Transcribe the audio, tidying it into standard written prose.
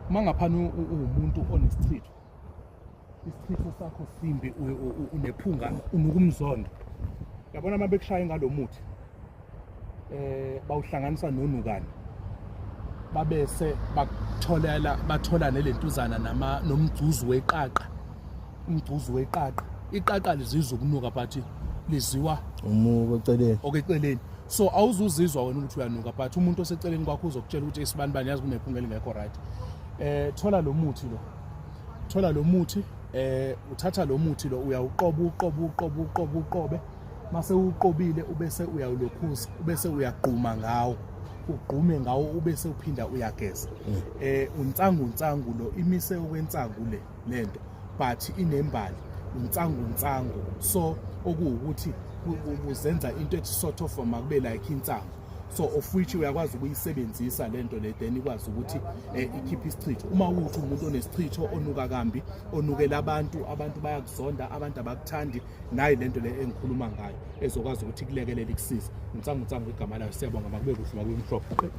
Mangaphana umuntu onesichitho, isichitho sakho simbi, unephunga, unukumzondo. Yabona uma bekushaya ngalo muthi bawuhlanganisa nonukani, babese bathola nelentuzana nomgcuzu weqaqa. Umgcuzu weqaqa, iqaqa lizizwa ukunuka but liziwa umuka eceleni. So awuzuzizwa wena ukuthi uyanuka, but umuntu oseceleni kwakho uzokutshela ukuthi isibanibani yazi kunephunga elingekho right. Thola lo muthi, uthatha lo muthi lo, uqobe, mase uqobile ubese uyawulokhuza, ubese uyagquma ngawo, ugqume ngawo, ubese uphinda uyageza. Unsangu lo, imise okwensangu lento, but inembali, unsangu. So okuwukuthi uzenza into ethi sort of makube like insangu. So of which uyakwazi ukuyisebenzisa lento le, then ikwazi ukuthi ikhiphe isichitho. Uma uthi umuntu onesichitho onuka kambi, onukela abantu bayakuzonda, abantu abakuthandi, nayi lento le engikhuluma ngayo ezokwazi ukuthi kulekelele ikusize. Unsangu igama layo. Siyabonga, makube kuhle, makube mhlophe.